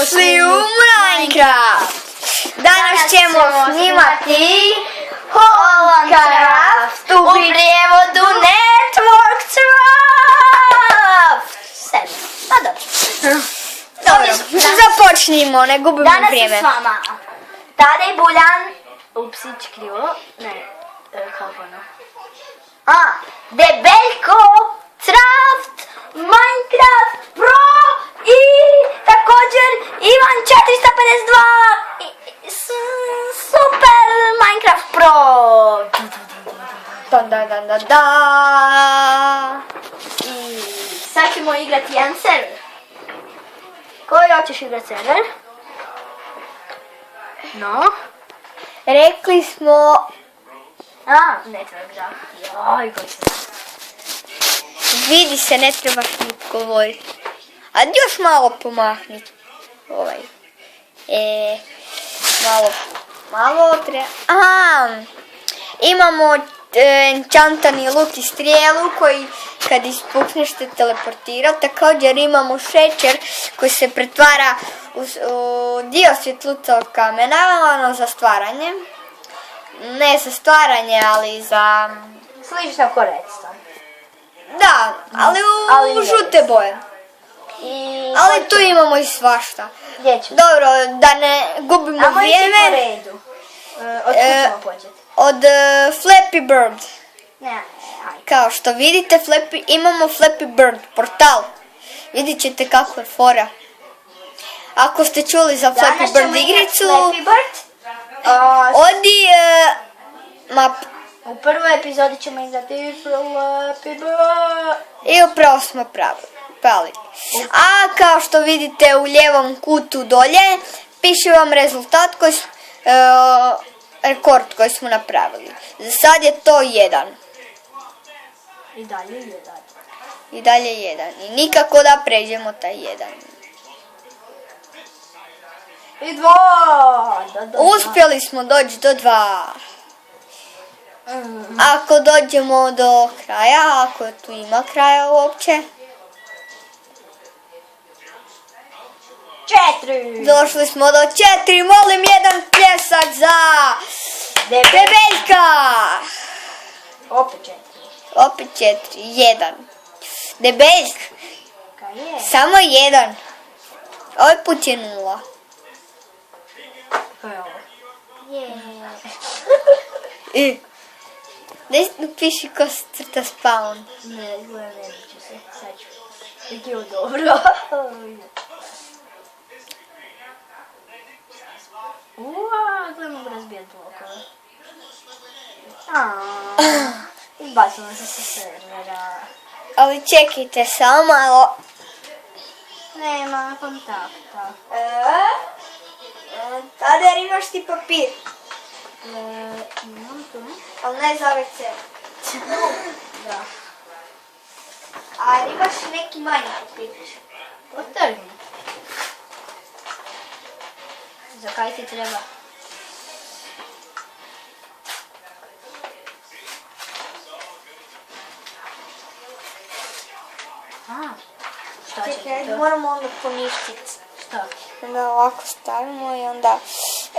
Dobrodošli u Minecraft! Danas ćemo snimati Minecraft u prijevodu Network Craft! Pa dobro, započnimo, ne gubimo vrijeme. Danas s vama Tade i Buljan, upsić krivo, ne, kako ono? Debeljko, Craft, Minecraft Pro i također Ivan 452 Super Minecraft Pro. I sad ćemo igrati jedan server. Koji hoćeš igrati server? No? Rekli smo... Ne treba gledati. Vidi se, ne trebaš ni govoriti. A još malo pomahni. Malo treba... Imamo enchantani luk i strijelu koji kad ispukneš te teleportira. Također imamo šećer koji se pretvara u dio svjetluca od kamena, za stvaranje. Ne za stvaranje, ali za... Slično ko redstone. Da, ali u žute boje. Ali tu imamo i svašta. Gdje ćemo? Dobro, da ne gubimo vrijeme. Ajmo ići po redu. Od kuda ćemo početi? Od Flappy Bird. Ne, ajde. Kao što vidite, imamo Flappy Bird portal. Vidjet ćete kako je fora. Ako ste čuli za Flappy Bird igricu, odi map. U prvoj epizodi ćemo igrati Flappy Bird. I upravo smo pali. A kao što vidite u lijevom kutu dolje, piše vam rezultat rekord koji smo napravili. Za sad je to 1. I dalje 1. I dalje 1. I nikako da pređemo taj 1. I 2. Uspjeli smo doći do 2. Ako dođemo do kraja, ako tu ima kraja uopće. 4. Došli smo do 4. Molim jedan pljesak za Debeljka. Opet 4. Opet 4. 1. Debeljk. Samo 1. Ovaj put je 0. Ko je ovo? Gdje piši ko crta spawn? Ne, gledam, ne ću se. Sad ću. Bilo dobro. Gledam mogu razbijati blokove. Izbacimo se sa servera. Ali čekajte samo malo. Nema kontakta. Tada jer imaš ti papir. Imam tu. Ali ne za WC. Da. A imaš neki manji papir. Otrgni. Za kaj ti treba? Šta će ti Čekaj, to? moramo onda poništiti. Šta? Onda ovako stavimo i onda...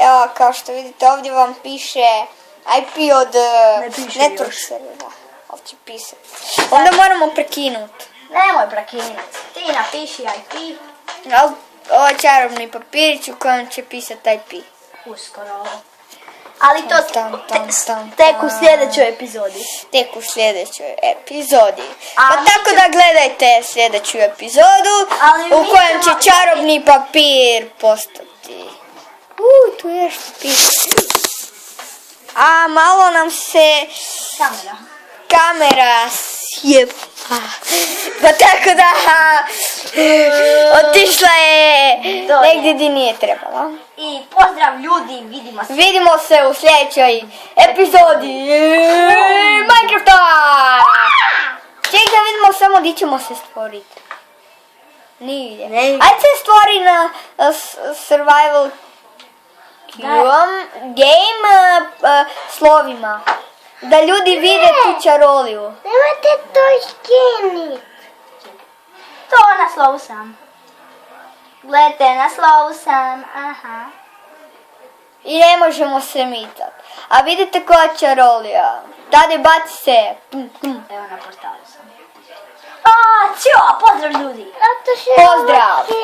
Evo, kao što vidite, ovdje vam piše IP od network servera. Ovdje pisati. Onda moramo prekinuti. Nemoj prekinuti. Ti napiši IP. Ovo je čarobni papirić u kojem će pisati IP. Uskoro. Ali to tek u sljedećoj epizodi. Tek u sljedećoj epizodi. Pa tako da gledajte sljedeću epizodu u kojem će čarobni papir postati. Tu je što piše. A malo nam se kamera sjepa. Pa tako da otišla je negdje gdje nije trebala. I pozdrav ljudi, Vidimo se u sljedećoj epizodi Minecrafta! Ček da vidimo samo gdje ćemo se stvoriti. Nigdje. Ajde se stvori na survival game slovima. Da ljudi vide tu čaroliju. Nemojte to skinit. To na slovu sam. Gledajte, na slovu sam, aha. I ne možemo se micat. A vidite koja čarolija. Dade, baci se. Evo na portalu sam. Ćao, pozdrav ljudi. Pozdrav.